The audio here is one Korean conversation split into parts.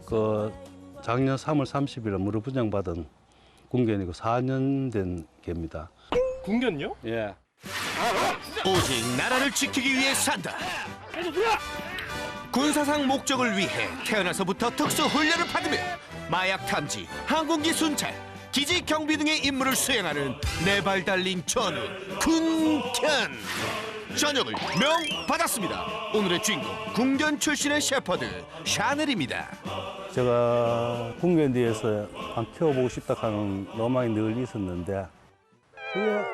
그 작년 3월 30일에 무료 분양받은 군견이고 4년 된 개입니다. 군견요? 예. 오직 나라를 지키기 위해 산다. 군사상 목적을 위해 태어나서부터 특수 훈련을 받으며 마약 탐지, 항공기 순찰, 기지 경비 등의 임무를 수행하는 네 발 달린 전우 군견. 전역을 명받았습니다. 오늘의 주인공 군견 출신의 셰퍼드 샤넬입니다. 제가 군견 뒤에서 키워보고 싶다 하는 로망이 늘 있었는데 그게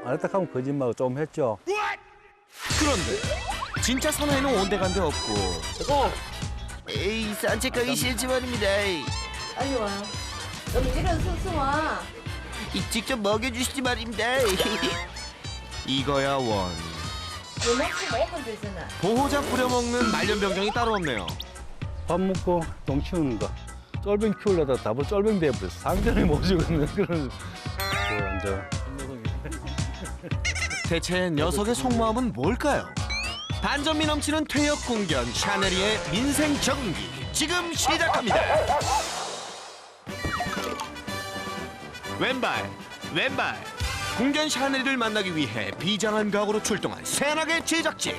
안 했다 하면 거짓말을 좀 했죠. 그런데 진짜 사나이는 온데간데 없고 에이 산책하기 싫지 말입니다. 빨리 와. 너무 이런 숭숭 와. 직접 먹여주시지 말입니다. 이거야 원. 요만큼 먹으면 되잖아. 보호자 부려먹는 말년병장이 따로 없네요. 밥 먹고 똥 치우는 거. 쫄병 키우려다 답을 쫄병 돼버렸어. 상전이 못 죽는 그런 완전. 대체 녀석의 속마음은 뭘까요? 반전미 넘치는 퇴역 군견 샤넬이의 민생 적응기 지금 시작합니다. 왼발 군견 샤넬이를 만나기 위해 비장한 각오로 출동한 새나게 제작진.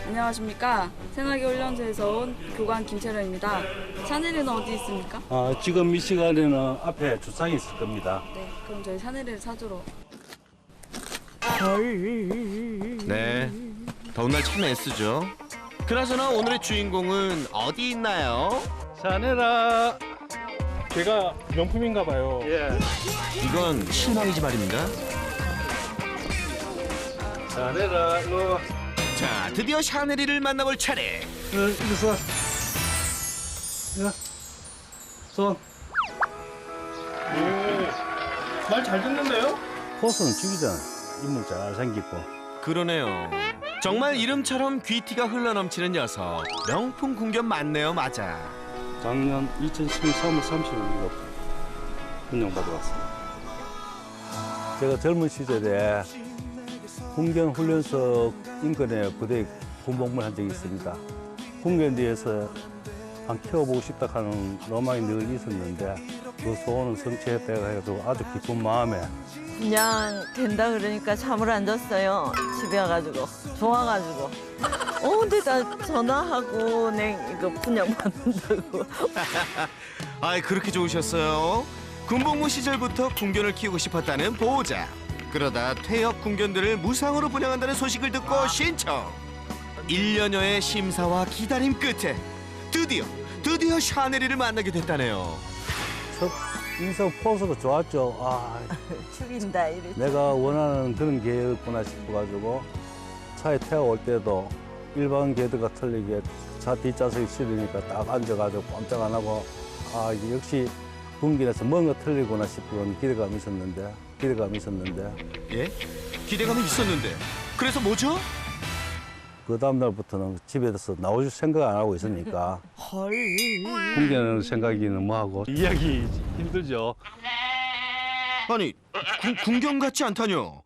안녕하십니까. 새나기 훈련소에서 온 교관 김채령입니다. 샤넬이는 어디 있습니까? 지금 이 시간에는 앞에 주차장에 있을 겁니다. 네, 그럼 저희 샤넬이를 사주러. 네, 더운 날 참 애쓰죠. 그나저나 오늘의 주인공은 어디 있나요? 샤넬아. 걔가 명품인가 봐요. 예. 이건 실망이지 말입니다. 샤넬아, 일로 와. 자, 드디어 샤넬이를 만나볼 차례. 이리 서. 야. 손. 말 잘 듣는데요? 포스는 죽이잖아. 인물 잘 생기고. 그러네요. 정말 이름처럼 귀티가 흘러넘치는 녀석. 명품 군견 맞네요, 맞아. 작년 2010년 3월 30일부터 분양받아 왔습니다. 제가 젊은 시절에 군견 훈련소 인근에 부대에 군복무를 한 적이 있습니다. 군견 뒤에서 키워보고 싶다 하는 로망이 늘 있었는데 그 소원은 성취했다고 해도 아주 기쁜 마음에 그냥 된다 그러니까 잠을 안 잤어요. 집에 와가지고 좋아가지고. 근데 나 전화하고 내 이거 분양 받는다고. 아이, 그렇게 좋으셨어요? 군복무 시절부터 군견을 키우고 싶었다는 보호자. 그러다 퇴역 군견들을 무상으로 분양한다는 소식을 듣고 신청. 1년여의 심사와 기다림 끝에 드디어 샤넬이를 만나게 됐다네요. 첫 인성 포스가 좋았죠. 죽인다 이래. 내가 원하는 그런 개였구나 싶어가지고 차에 태워올 때도 일반 개들과 틀리게 차 뒷좌석에 실으니까 딱 앉아가지고 꼼짝 안 하고 이게 역시 군견에서 뭔가 틀리구나 싶은 기대감이 있었는데 예? 기대감이 있었는데 그래서 뭐죠? 그 다음 날부터는 집에서 나올 생각 안 하고 있으니까 헐. 군견 생각이 너무 하고 이야기 힘들죠. 아니, 군견 같지 않다뇨.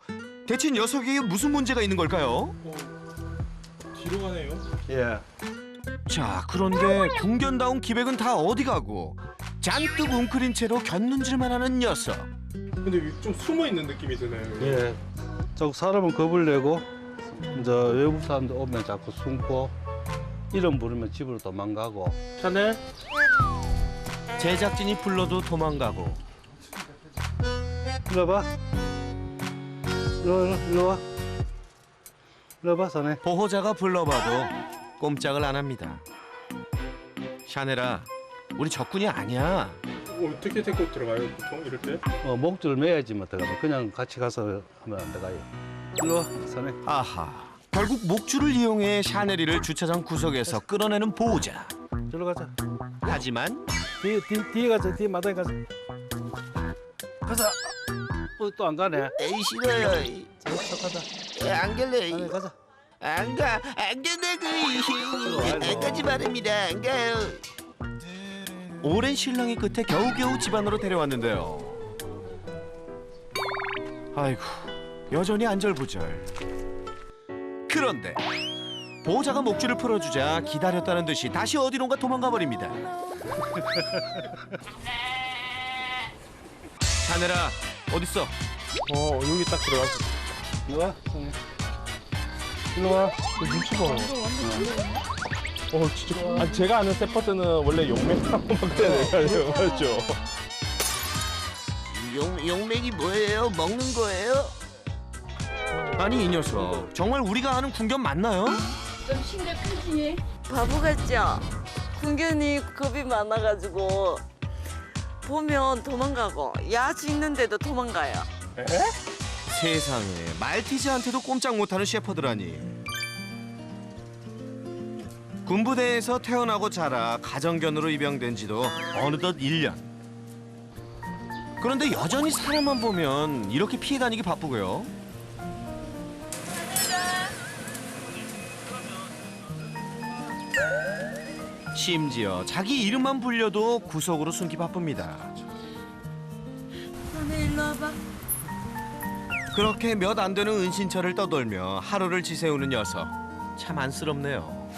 대체 녀석에게 무슨 문제가 있는 걸까요? 뒤로 가네요. 예. 자, 그런데 군견다운 기백은 다 어디 가고 잔뜩 웅크린 채로 곁눈질만 하는 녀석. 근데 좀 숨어 있는 느낌이 드네요. 예. 저 사람은 겁을 내고 이제 외국 사람들 오면 자꾸 숨고 이름 부르면 집으로 도망가고. 샤넬? 제작진이 불러도 도망가고. 일로 와봐. 일로 와. 일로 와봐, 사내. 보호자가 불러봐도 꼼짝을 안 합니다. 샤넬아, 우리 적군이 아니야. 어떻게 데리고 들어가요, 보통 이럴 때? 목줄을 매야지 뭐 들어가면 그냥 같이 가서 하면 안 들어가요. 일로 와, 사내. 아하, 결국 목줄을 이용해 샤넬이를 주차장 구석에서 끌어내는 보호자. 저로 가자. 하지만 뒤에 가자. 뒤에 마당에 가자. 가자. 또 안 가네. 에이, 싫어요. 가자. 안 갈래. 사내 가자. 안 간다고. 안 가지 말입니다. 안 가요. 오랜 실랑이 끝에 겨우겨우 집 안으로 데려왔는데요. 아이고, 여전히 안절부절. 그런데 보호자가 목줄을 풀어주자 기다렸다는 듯이 다시 어디론가 도망가 버립니다. 샤넬아, 어딨어? 여기 딱 들어갔어. 일로 와. 일로 와. 눈치 봐. 진짜. 아, 제가 아는 세퍼드는 원래 용맹하고만 그래야 돼요. 맞죠? 용맥이 뭐예요? 먹는 거예요? 아니 이 녀석 정말 우리가 아는 군견 맞나요? 좀 심각하지? 바보 같죠? 군견이 겁이 많아가지고 보면 도망가고 야지 있는데도 도망가요. 에? 세상에 말티즈한테도 꼼짝 못하는 셰퍼드라니. 군부대에서 태어나고 자라 가정견으로 입양된 지도 어느덧 1년. 그런데 여전히 사람만 보면 이렇게 피해 다니기 바쁘고요. 심지어 자기 이름만 불려도 구석으로 숨기 바쁩니다. 너네 일로 와봐. 그렇게 몇 안 되는 은신처를 떠돌며 하루를 지새우는 녀석. 참 안쓰럽네요.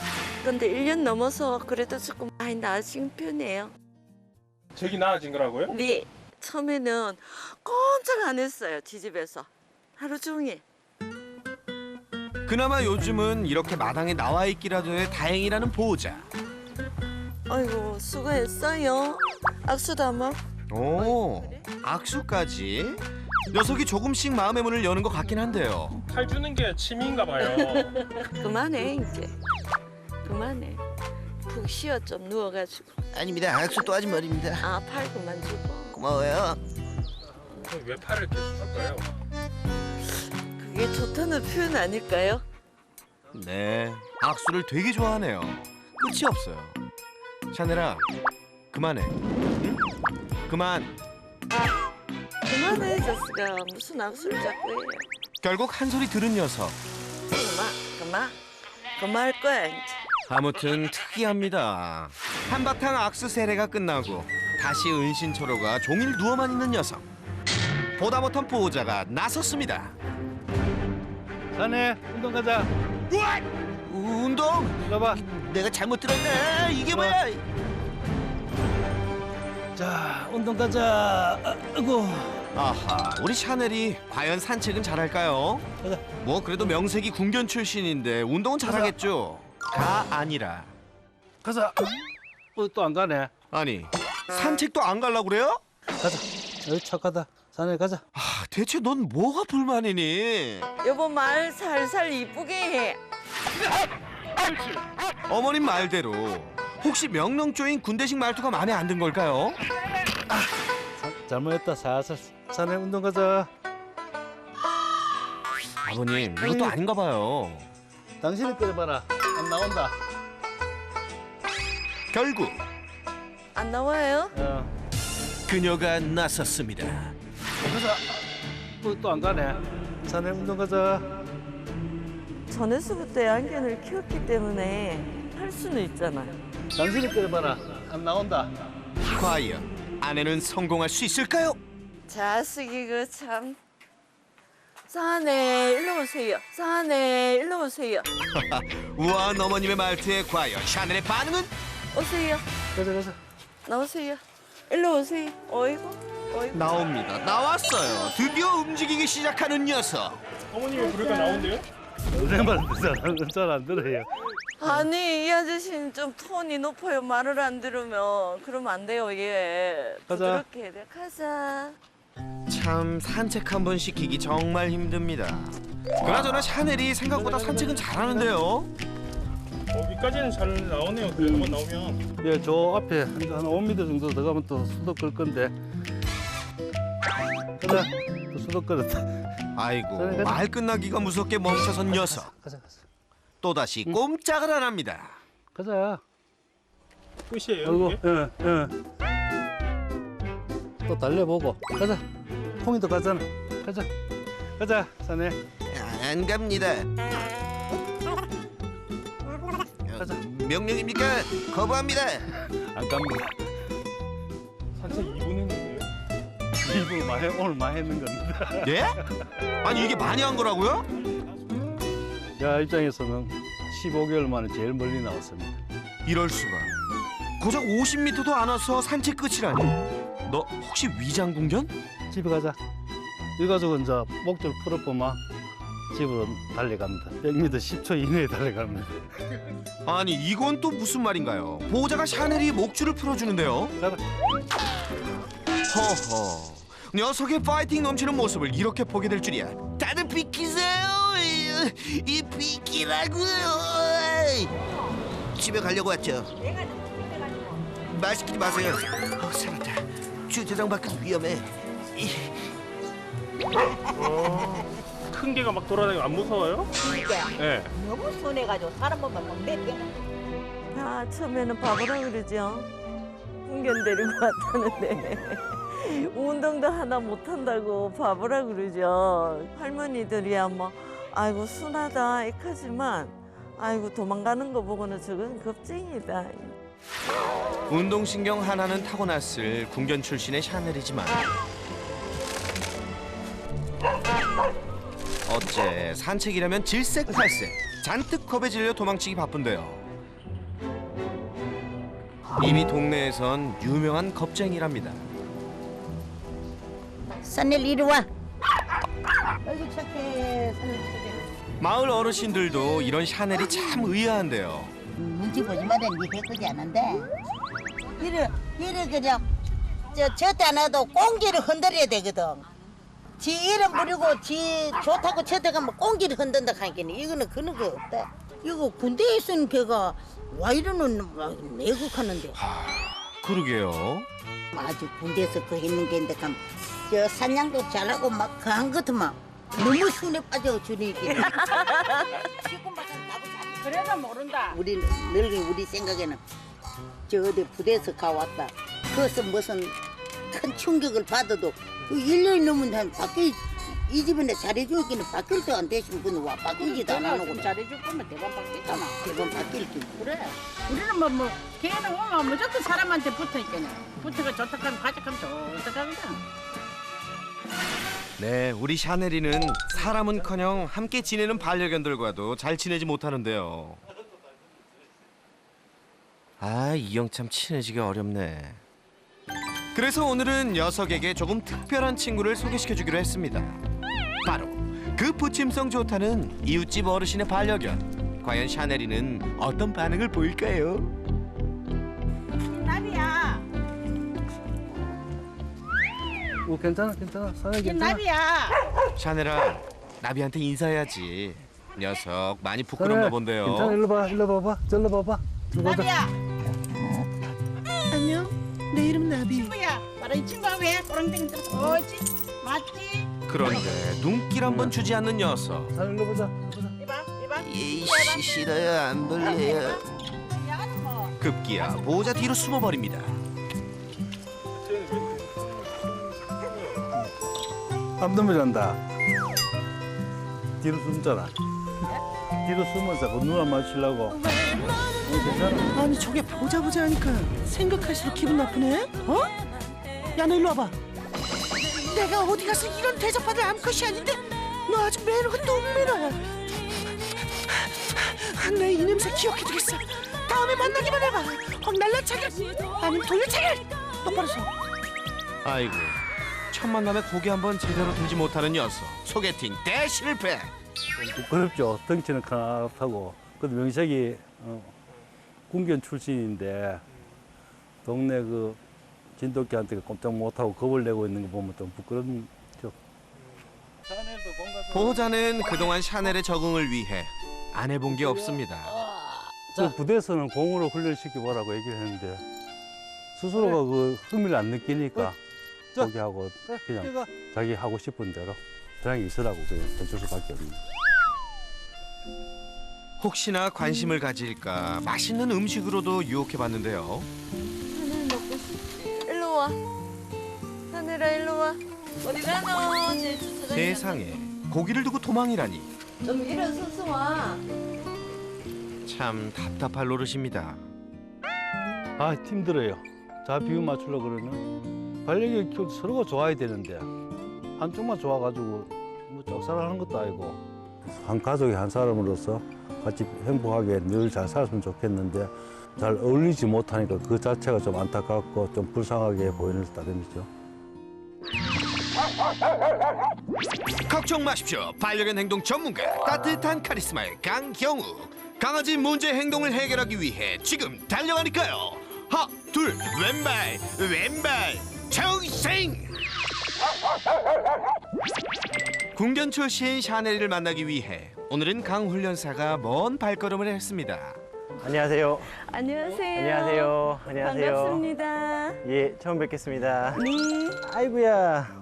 근데 1년 넘어서 그래도 조금 많이 나아진 편이에요. 저기 나아진 거라고요? 네, 처음에는 꼼짝 안 했어요. 지집에서 하루 종일. 그나마 요즘은 이렇게 마당에 나와 있기라도 해 다행이라는 보호자. 아이고 수고했어요. 악수도 한번. 오, 악수까지? 녀석이 조금씩 마음의 문을 여는 것 같긴 한데요. 팔 주는 게 취미인가 봐요. 그만해 이제. 그만해. 푹 쉬어 좀 누워가지고. 아닙니다. 악수 또 하지 말입니다. 아 팔 그만 주고. 고마워요. 왜 팔을 계속 할까요? 그게 좋다는 표현 아닐까요? 네, 악수를 되게 좋아하네요. 끝이 없어요. 샤넬아, 그만해. 응? 그만. 그만해 저스가 무슨 악수를 자꾸 해요. 결국 한 소리 들은 녀석. 그만할 거야 이제. 아무튼 특이합니다. 한바탕 악수 세례가 끝나고 다시 은신처로 가 종일 누워만 있는 녀석. 보다 못한 보호자가 나섰습니다. 자네 운동 가자. 운동? 일로 와. 내가 잘못 들었네. 이게 뭐야? 자 운동 가자. 아이고. 아하, 우리 샤넬이 과연 산책은 잘할까요? 가자. 뭐 그래도 명색이 군견 출신인데 운동은 잘하겠죠. 가 아니라 가자. 또 안 가네. 아니 산책도 안 가려고 그래요? 가자. 여기 착하다. 자네 가자. 아, 대체 넌 뭐가 불만이니? 여보 말 살살 이쁘게 해. 어머님 말대로 혹시 명령조인 군대식 말투가 마음에 안 든 걸까요? 잘못했다. 살살. 자네 운동 가자. 아버님 이것도 아닌가 봐요. 당신이 때려봐라. 안 나온다. 결국 안 나와요? 그녀가 나섰습니다. 가자. 또 안 가네. 자네 운동 가자. 전에서부터 양견을 키웠기 때문에 할 수는 있잖아요. 당신이 때려봐라. 안 나온다. 과연 아내는 성공할 수 있을까요? 자식이 그 참. 자네 일로 오세요. 자네 일로 오세요. 우아한 어머님의 말투에 과연 샤넬의 반응은? 오세요. 가자. 나오세요. 일로 오세요. 어이구. 나옵니다. 나왔어요. 드디어 움직이기 시작하는 녀석. 어머님이 부르니까 나온대요? 노래만 잘안 들어요. 아니 이 아저씨는 좀 톤이 높아요. 말을 안 들으면 그러면 안 돼요. 얘 가자. 부드럽게 해야 돼. 가자. 참 산책 한 번 시키기 정말 힘듭니다. 그나저나 샤넬이 생각보다 산책은 잘하는데요. 여기까지는 잘 나오네요. 그래도만 나오면. 예, 저 앞에 한 5m 정도 더 가면 또 수도 끌 건데. 가자. 또 수도 끌었다. 아이고 가자. 말 끝나기가 무섭게 멈춰선 녀석. 가자. 또다시 꼼짝을 안 합니다. 가자. 끝이에요. 아이고, 이게? 또 달려보고. 가자. 콩이도 가잖아. 가자. 자네. 안 갑니다. 가자. 명령입니까? 거부합니다. 안 갑니다. 산책 2분 했는데요? 일부러 오늘 많이 했는 겁니다. 예? 아니 이게 많이 한 거라고요? 야 입장에서는 15개월 만에 제일 멀리 나왔습니다. 이럴 수가. 고작 50m도 안 와서 산책 끝이라니. 너 혹시 위장궁전? 집에 가자. 이 가족은 이제 목줄 풀어보면 집으로 달려갑니다. 100m 10초 이내에 달려갑니다. 아니 이건 또 무슨 말인가요? 보호자가 샤넬이 목줄을 풀어주는데요. 가라. 허허. 녀석의 파이팅 넘치는 모습을 이렇게 보게 될 줄이야. 다들 비키세요. 이 비키라고요. 집에 가려고 왔죠. 말 시키지 마세요. 살았다. 주차장 밖은 위험해. 큰 개가 막 돌아다니고 안 무서워요? 그러니까 네. 너무 순해가지고 사람 보면 막 내게. 다 처음에는 바보라 그러죠. 풍견 데리고 왔다는데 운동도 하나 못한다고 바보라 그러죠. 할머니들이야 뭐 아이고 순하다 이카지만 아이고 도망가는 거 보고는 저건 겁쟁이다. 운동신경 하나는 타고났을 군견 출신의 샤넬이지만 어째 산책이라면 질색팔색 잔뜩 겁에 질려 도망치기 바쁜데요. 이미 동네에선 유명한 겁쟁이랍니다. 산일 이리 와. 아이고 착해. 산일 착해. 마을 어르신들도 이런 샤넬이 참 의아한데요. 눈치 보지 마라. 니 해코지 않은데. 이래 그냥 저때 안 해도 꽁기를 흔들어야 되거든. 지 이름 부리고 지 좋다고 저때 가면 꽁기를 흔든다 하니까 이거는 그런 거 없다. 이거 군대에 있은 걔가 와 이러는 막 내국하는데. 그러게요. 아주 군대에서 그 있는 게인데 감. 저 사냥도 잘하고 막 그 한 것도 막 너무 순에 빠져 주니까. 그래도 모른다. 우리 늙은 우리 생각에는 저 어디 부대에서 가왔다. 그것은 무슨 큰 충격을 받아도 그 1년이 넘은 한 바뀌 이 집안에 잘해주기는 바뀔 때가 안 되시면 그는 와 바뀌지도 않아 놓고 잘해줄 거면 대박 받겠잖아. 대번 바뀔 게. 그래. 우리는 뭐 걔는 오면 무조건 사람한테 붙어있겠네. 붙어가 좋다 하면 가져가면 좋다 하거든. 네, 우리 샤넬이는 사람은커녕 함께 지내는 반려견들과도 잘 지내지 못하는데요. 아, 이 형 참 친해지기 어렵네. 그래서 오늘은 녀석에게 조금 특별한 친구를 소개시켜주기로 했습니다. 바로 그 부침성 좋다는 이웃집 어르신의 반려견. 과연 샤넬이는 어떤 반응을 보일까요? 나비야. 오, 괜찮아. 사내 괜찮아. 나비야. 샤넬아, 나비한테 인사해야지. 녀석 많이 부끄럽나 본데요. 괜찮아. 일로 봐봐. 절로 봐봐. 이리 보자. 나비야. 안녕, 내 이름 나비. 친구야. 바로 이 친구가 왜 꼬랑땡이 들어? 옳지. 맞지? 그런데 눈길 한 번 주지 않는 녀석. 자, 일로 보자. 이봐. 이씨, 싫어요, 안 벌려요. 야는 뭐. 급기야 보호자 뒤로 숨어버립니다. 암놈이란다. 뒤로 숨잖아. 뒤로 숨어서 그 눈 안 마주치려고. 괜찮아. 아니 저게 보자 하니까 생각할수록 기분 나쁘네? 어? 야 너 일로 와봐. 내가 어디 가서 이런 대접받을 암컷이 아닌데 너 아주 매너가 너무 매너야. 내 이 냄새 기억해두겠어. 다음에 만나기만 해봐. 날라차게 아니면 돌려차게 똑바로 서. 아이고, 첫 만남에 고개 한번 제대로 들지 못하는 녀석. 소개팅 대실패. 부끄럽죠. 덩치는 크나하고. 그래도 명색이 군견 출신인데 동네 그 진돗개한테 꼼짝 못하고 겁을 내고 있는 거 보면 좀 부끄럽죠. 보호자는 그동안 샤넬의 적응을 위해 안 해본 게 없습니다. 그 부대에서는 공으로 훈련시켜보라고 얘기를 했는데 스스로가 그 흥미를 안 느끼니까 포기하고 그냥 자기 하고 싶은 대로 편하게 있으라고 그냥 해줄 수밖에 없는. 혹시나 관심을 가질까 맛있는 음식으로도 유혹해봤는데요. 하늘 먹고 싶지. 일로 와. 하늘아 일로 와. 어디 가노? 제 주차장에. 세상에 고기를 두고 도망이라니. 좀 일어서서 와. 참 답답할 노릇입니다. 아, 힘들어요. 자 비유 맞추려고 그러는. 반려견 키울 때 서로가 좋아야 되는데 한쪽만 좋아가지고 뭐 짝사랑하는 것도 아니고 한 가족의 한 사람으로서 같이 행복하게 늘 잘 살았으면 좋겠는데 잘 어울리지 못하니까 그 자체가 좀 안타깝고 좀 불쌍하게 보이는 따름이죠. 걱정 마십시오. 반려견 행동 전문가 따뜻한 카리스마의 강경우. 강아지 문제 행동을 해결하기 위해 지금 달려가니까요. 하나 둘 왼발 정생. 궁견 출신 샤넬이를 만나기 위해 오늘은 강 훈련사가 먼 발걸음을 했습니다. 안녕하세요. 안녕하세요. 안녕하세요. 안녕하세요. 반갑습니다. 예, 처음 뵙겠습니다. 네. 아이고야.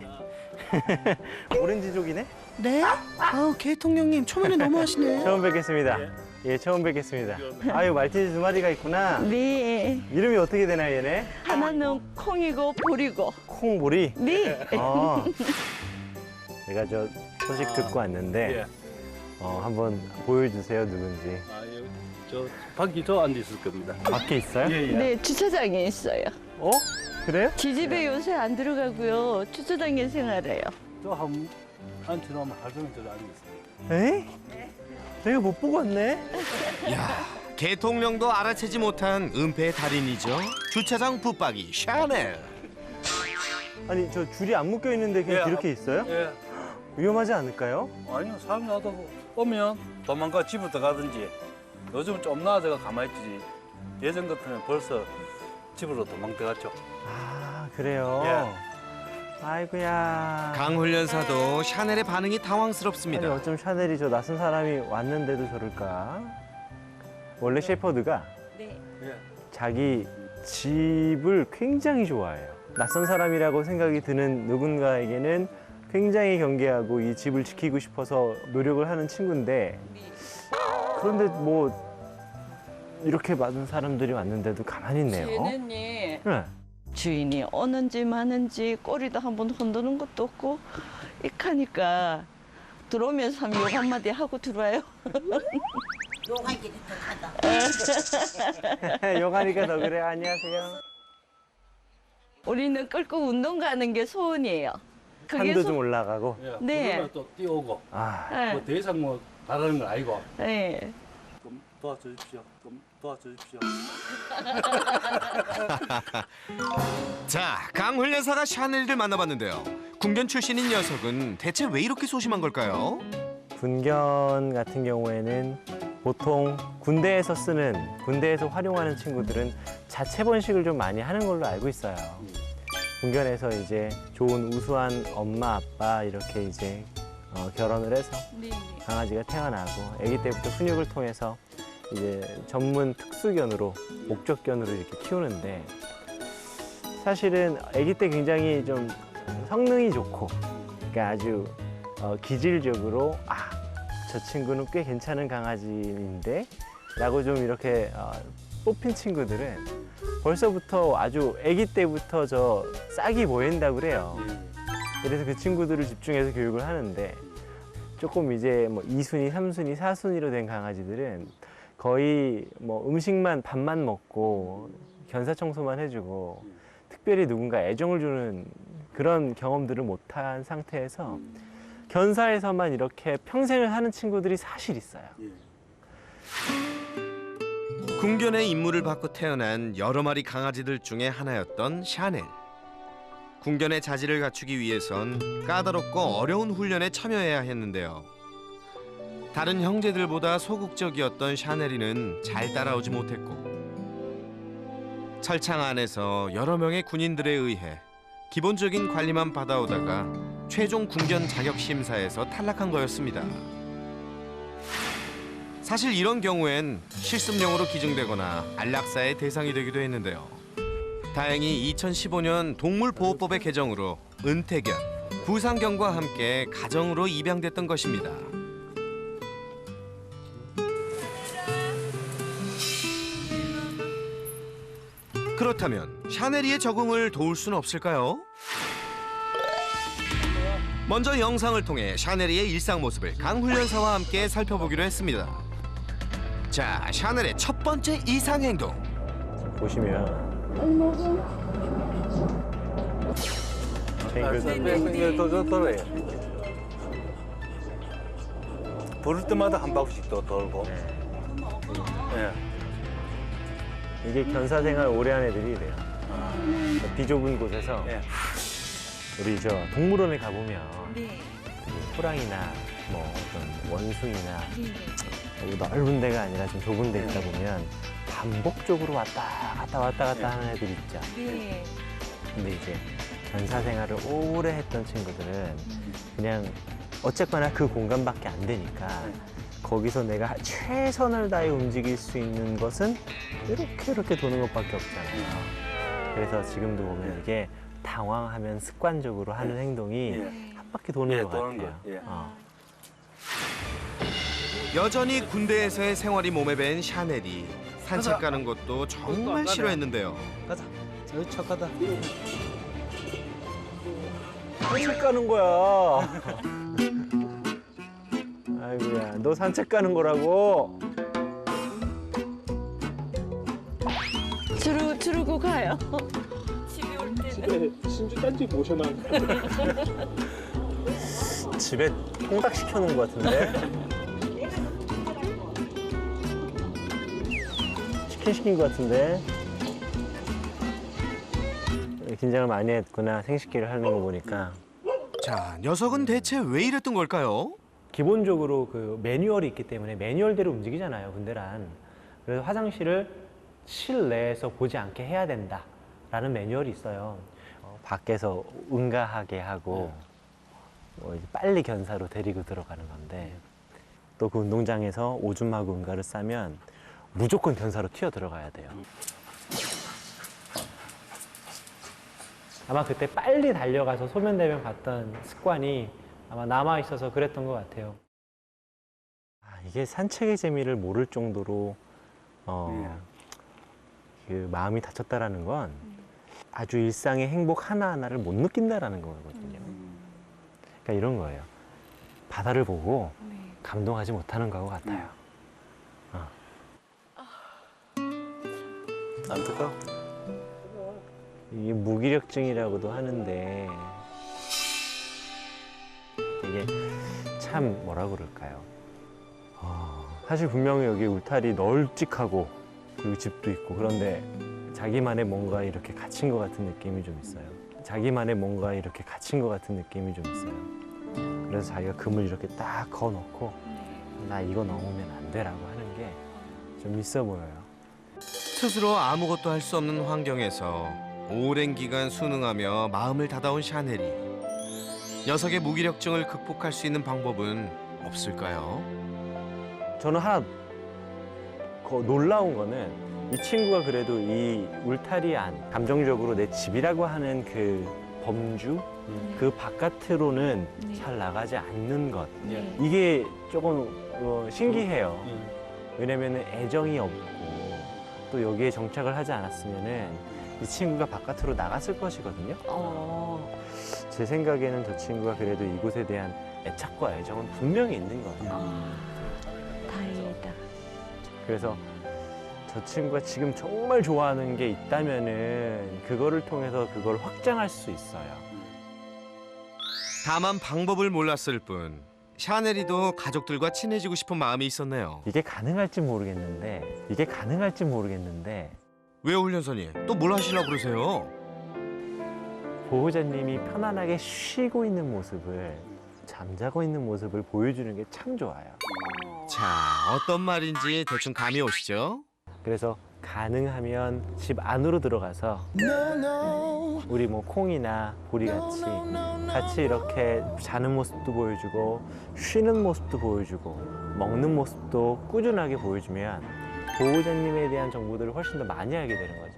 오렌지족이네? 네? 아우 개통령님 초면에 너무하시네. 처음 뵙겠습니다. 예, 처음 뵙겠습니다. 아유, 말티즈 2마리가 있구나. 네. 이름이 어떻게 되나요, 얘네? 하나는 콩이고 보리고. 콩보리? 네. 제가 저 소식 듣고 왔는데 한번 보여주세요, 누군지. 저 밖에 저 앉아 있을 겁니다. 밖에 있어요? 네, 주차장에 있어요. 어? 그래요? 지집에 요새 안 들어가고요. 주차장에 생활해요. 저 한 앉혀놓으면 하루 종일 저기 앉아 있습니다. 에이? 내가 못 보고 왔네? 야, 개통령도 알아채지 못한 은폐의 달인이죠. 주차장 붙박이 샤넬. 아니, 저 줄이 안 묶여 있는데 그냥 예, 이렇게 있어요? 예. 위험하지 않을까요? 아니요, 사람 나도 오면 도망가 집으로 들어가든지 요즘 좀 나아져가 가만히 있지. 예전 같으면 벌써 집으로 도망 들어갔죠. 아, 그래요? 예. 아이고야. 강 훈련사도 샤넬의 반응이 아니, 당황스럽습니다. 어쩜 샤넬이 저 낯선 사람이 왔는데도 저럴까? 원래 셰퍼드가 네. 자기 집을 굉장히 좋아해요. 낯선 사람이라고 생각이 드는 누군가에게는 굉장히 경계하고 이 집을 지키고 싶어서 노력을 하는 친구인데 그런데 뭐 이렇게 많은 사람들이 왔는데도 가만히 있네요. 쟤는 네. 주인이 오는지 마는지 꼬리도 한번 흔드는 것도 없고 익하니까 들어오면서 한 욕 한마디 하고 들어와요. 욕한 길이 더 하다. 영아니까 더 그래. 안녕하세요. 우리는 끌고 운동 가는 게 소원이에요. 그게 산도 좀 올라가고. 네. 그러면 또 뛰어오고 아, 네. 뭐 더 이상 뭐 바라는 건 아니고 네. 좀 도와주십시오. 좀 도와주십시오. 자, 강 훈련사가 샤넬을 만나봤는데요. 궁견 출신인 녀석은 대체 왜 이렇게 소심한 걸까요? 군견 같은 경우에는 보통 군대에서 활용하는 친구들은 자체 번식을 좀 많이 하는 걸로 알고 있어요. 군견에서 이제 좋은 우수한 엄마, 아빠 이렇게 이제 결혼을 해서 강아지가 태어나고 아기 때부터 훈육을 통해서 이제 전문 특수견으로 목적견으로 이렇게 키우는데 사실은 아기 때 굉장히 좀 성능이 좋고 그러니까 아주 기질적으로 저 친구는 꽤 괜찮은 강아지인데 라고 좀 이렇게 뽑힌 친구들은 벌써부터 아주 아기 때부터 저 싹이 보인다고 그래요. 그래서 그 친구들을 집중해서 교육을 하는데 조금 이제 뭐 2순위, 3순위, 4순위로 된 강아지들은 거의 뭐 음식만 밥만 먹고 견사 청소만 해주고 특별히 누군가 애정을 주는 그런 경험들을 못한 상태에서 견사에서만 이렇게 평생을 하는 친구들이 사실 있어요. 궁견의 임무를 받고 태어난 여러 마리 강아지들 중에 하나였던 샤넬. 궁견의 자질을 갖추기 위해선 까다롭고 어려운 훈련에 참여해야 했는데요. 다른 형제들보다 소극적이었던 샤넬이는 잘 따라오지 못했고 철창 안에서 여러 명의 군인들에 의해 기본적인 관리만 받아오다가 최종 궁견 자격 심사에서 탈락한 거였습니다. 사실 이런 경우엔 실습용으로 기증되거나 안락사의 대상이 되기도 했는데요. 다행히 2015년 동물보호법의 개정으로 은퇴견, 부상견과 함께 가정으로 입양됐던 것입니다. 그렇다면 샤넬이의 적응을 도울 수는 없을까요? 먼저 영상을 통해 샤넬이의 일상 모습을 강 훈련사와 함께 살펴보기로 했습니다. 자, 샤넬의 첫 번째 이상 행동. 보시면 부를 때마다 한 바퀴씩 더 돌고 예. 이게 견사 생활 오래 한 애들이 이래요. 비좁은 곳에서 예. 우리 저 동물원에 가보면 네. 그 호랑이나 뭐 어떤 원숭이나 네. 넓은 데가 아니라 좀 좁은 데 있다 보면 반복적으로 왔다 갔다 하는 애들 있죠. 네. 근데 이제 견사 생활을 오래 했던 친구들은 그냥 어쨌거나 그 공간밖에 안 되니까 거기서 내가 최선을 다해 움직일 수 있는 것은 이렇게 도는 것밖에 없잖아요. 그래서 지금도 보면 이게 당황하면 습관적으로 하는 행동이 한 바퀴 도는 예, 것 도는 같아요. 거, 예. 여전히 군대에서의 생활이 몸에 밴 샤넬이 산책 가는 것도 정말 싫어했는데요. 가자. 저기 첫 가다. 산책 가는 거야. 아이고야, 너 산책 가는 거라고. 주르고 가요. 집에 올 때는. 신주 딴지 모셔놓은 집에 통닭 시켜놓은 것 같은데? 치킨 시킨 것 같은데? 긴장을 많이 했구나, 생식기를 하는 거 보니까. 자, 녀석은 대체 왜 이랬던 걸까요? 기본적으로 그 매뉴얼이 있기 때문에 매뉴얼대로 움직이잖아요, 군대란. 그래서 화장실을 실내에서 보지 않게 해야 된다라는 매뉴얼이 있어요. 밖에서 응가하게 하고 이제 빨리 견사로 데리고 들어가는 건데 또 그 운동장에서 오줌하고 응가를 싸면 무조건 견사로 튀어 들어가야 돼요. 아마 그때 빨리 달려가서 소면대면 봤던 습관이 아마 남아있어서 그랬던 것 같아요. 이게 산책의 재미를 모를 정도로 그 마음이 다쳤다라는 건 아주 일상의 행복 하나하나를 못 느낀다라는 거거든요. 그러니까 이런 거예요. 바다를 보고 감동하지 못하는 것 같아요. 안타까워. 이게 무기력증이라고도 하는데 이게 참 뭐라 그럴까요? 사실 분명히 여기 울타리 널찍하고 그리고 집도 있고 그런데 자기만의 뭔가 이렇게 갇힌 것 같은 느낌이 좀 있어요. 자기만의 뭔가 이렇게 갇힌 것 같은 느낌이 좀 있어요. 그래서 자기가 금을 이렇게 딱 그어놓고 나 이거 넘으면 안 돼라고 하는 게 좀 있어 보여요. 스스로 아무것도 할 수 없는 환경에서 오랜 기간 순응하며 마음을 닫아온 샤넬이 녀석의 무기력증을 극복할 수 있는 방법은 없을까요? 저는 하나 놀라운 거는 이 친구가 그래도 이 울타리 안 감정적으로 내 집이라고 하는 그 범주 그 바깥으로는 잘 나가지 않는 것 이게 조금 신기해요. 왜냐면 애정이 없고 또 여기에 정착을 하지 않았으면은 이 친구가 바깥으로 나갔을 것이거든요. 제 생각에는 저 친구가 그래도 이곳에 대한 애착과 애정은 분명히 있는 것 같아요. 다행이다. 그래서 저 친구가 지금 정말 좋아하는 게 있다면은 그거를 통해서 그걸 확장할 수 있어요. 다만 방법을 몰랐을 뿐 샤넬이도 가족들과 친해지고 싶은 마음이 있었네요. 이게 가능할지 모르겠는데 왜 훈련선이 또 뭘 하시려고 그러세요? 보호자님이 편안하게 쉬고 있는 모습을 잠자고 있는 모습을 보여주는 게 참 좋아요. 자, 어떤 말인지 대충 감이 오시죠? 그래서 가능하면 집 안으로 들어가서 우리 뭐 콩이나 보리 같이 이렇게 자는 모습도 보여주고 쉬는 모습도 보여주고 먹는 모습도 꾸준하게 보여주면 보호자님에 대한 정보들을 훨씬 더 많이 알게 되는 거죠.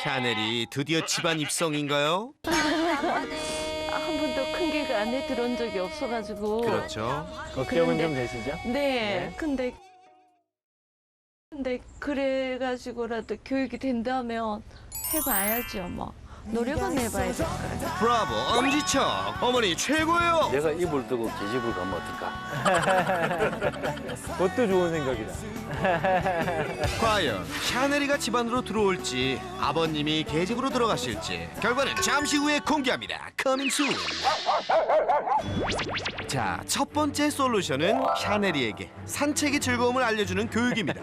샤넬이 드디어 집안 입성인가요? 한 번도 큰 개가 안에 들어온 적이 없어가지고. 그렇죠. 걱정은 좀 되시죠? 네. 근데 그래가지고라도 교육이 된다면 해봐야죠, 뭐. 노력은 해봐야 될 거예요. 브라보 엄지척 어머니 최고예요. 내가 입을 두고 계집을 가면 어떨까? 그것도 좋은 생각이다. 과연 샤넬이가 집안으로 들어올지 아버님이 계집으로 들어가실지 결과는 잠시 후에 공개합니다. 커밍 순. 자, 첫 번째 솔루션은 샤넬이에게 산책의 즐거움을 알려주는 교육입니다.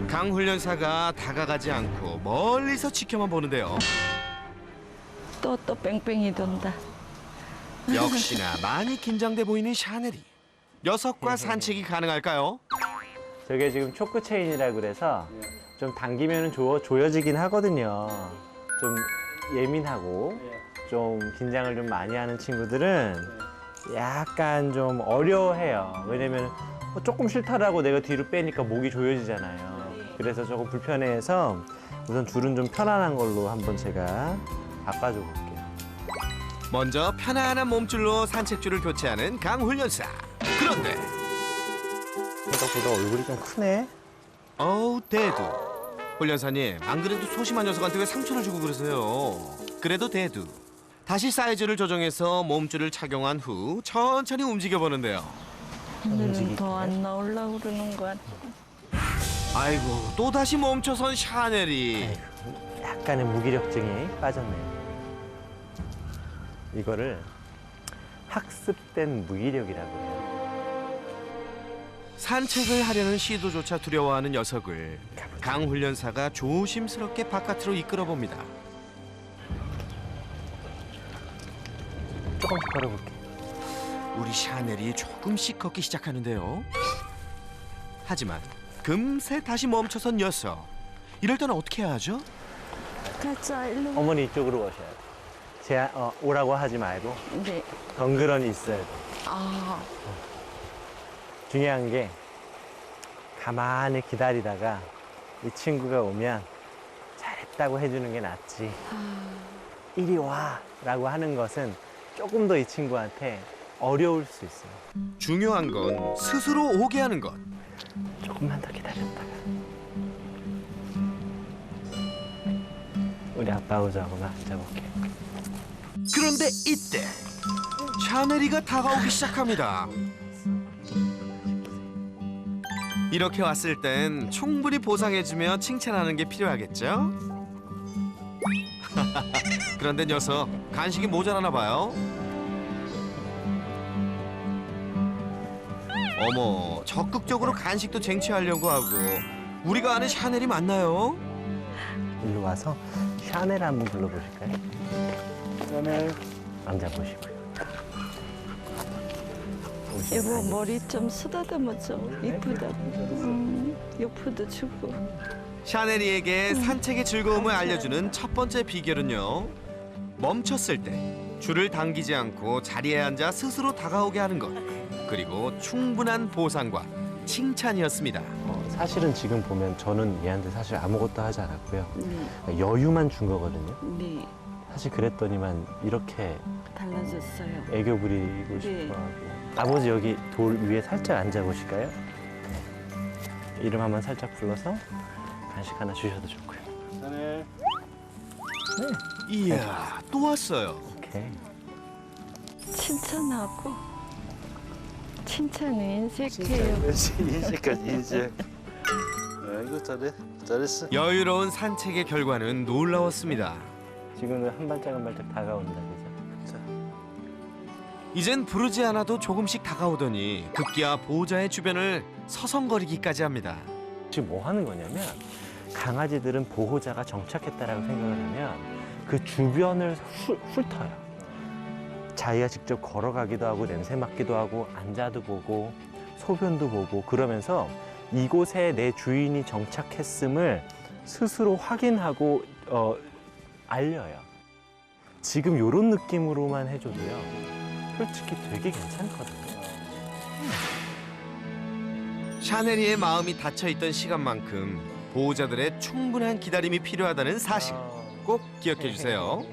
강 훈련사가 다가가지 않고 멀리서 지켜만 보는데요. 또 뺑뺑이 돈다. 역시나 많이 긴장돼 보이는 샤넬이. 녀석과 산책이 가능할까요? 저게 지금 초크 체인이라 그래서 좀 당기면 조여지긴 하거든요. 좀 예민하고 좀 긴장을 좀 많이 하는 친구들은 약간 좀 어려워해요. 왜냐면 조금 싫다라고 내가 뒤로 빼니까 목이 조여지잖아요. 그래서 조금 불편해해서 우선 줄은 좀 편안한 걸로 한번 제가 바꿔줘 볼게요. 먼저 편안한 몸줄로 산책줄을 교체하는 강 훈련사. 그런데 생각보다 얼굴이 좀 크네. 어우 대두. 훈련사님 안 그래도 소심한 녀석한테 왜 상처를 주고 그러세요? 그래도 대두. 다시 사이즈를 조정해서 몸줄을 착용한 후 천천히 움직여보는데요. 오늘은 더 안 나오려고 그러는 거 같아. 아이고 또다시 멈춰선 샤넬이. 약간의 무기력증이 빠졌네요. 이거를 학습된 무기력이라고 해요. 산책을 하려는 시도조차 두려워하는 녀석을 강 훈련사가 조심스럽게 바깥으로 이끌어봅니다. 조금씩 걸어볼게요. 우리 샤넬이 조금씩 걷기 시작하는데요. 하지만 금세 다시 멈춰선 녀석. 이럴 때는 어떻게 해야 하죠? 가자, 일로. 어머니 이쪽으로 오셔야 돼요. 오라고 하지 말고 네. 덩그러니 있어야 돼요. 아, 중요한 게 가만히 기다리다가 이 친구가 오면 잘했다고 해주는 게 낫지. 이리 와 라고 하는 것은 조금 더 이 친구한테 어려울 수 있어요. 중요한 건 스스로 오게 하는 것. 조금만 더 기다렸다가 우리 아빠하고 한번 앉아볼게요. 그런데 이때 샤넬이가 다가오기 시작합니다. 이렇게 왔을 땐 충분히 보상해주며 칭찬하는 게 필요하겠죠? 그런데 녀석 간식이 모자라나 봐요. 어머, 적극적으로 간식도 쟁취하려고 하고. 우리가 아는 샤넬이 맞나요? 일로 와서 샤넬 한번 불러보실까요? 샤넬 앉아보시고요. 여보 머리 좀 쓰다듬어줘. 이쁘다. 요프도 주고. 샤넬이에게 산책의 즐거움을 알려주는 첫 번째 비결은요. 멈췄을 때 줄을 당기지 않고 자리에 앉아 스스로 다가오게 하는 것. 그리고 충분한 보상과 칭찬이었습니다. 사실은 지금 보면 저는 얘한테 사실 아무것도 하지 않았고요. 네. 여유만 준 거거든요. 네. 사실 그랬더니만 이렇게 달라졌어요. 애교 부리고 네. 싶어하고. 아버지 여기 돌 위에 살짝 앉아보실까요? 네. 이름 한번 살짝 불러서 간식 하나 주셔도 좋고요. 샤넬. 이야, 또 왔어요. 오케이. 칭찬하고. 칭찬은 인색해요. 인식까지 인식. 이거 잘했어. 여유로운 산책의 결과는 놀라웠습니다. 지금은 한 발짝 한 발짝 다가온다, 그죠? 이젠 부르지 않아도 조금씩 다가오더니 급기야 보호자의 주변을 서성거리기까지 합니다. 지금 뭐 하는 거냐면 강아지들은 보호자가 정착했다라고 생각을 하면 그 주변을 훑어요. 자기가 직접 걸어가기도 하고 냄새 맡기도 하고 앉아도 보고 소변도 보고 그러면서 이곳에 내 주인이 정착했음을 스스로 확인하고 알려요. 지금 이런 느낌으로만 해줘도요. 솔직히 되게 괜찮거든요. 샤넬이의 마음이 닫혀있던 시간만큼 보호자들의 충분한 기다림이 필요하다는 사실 꼭 기억해 주세요.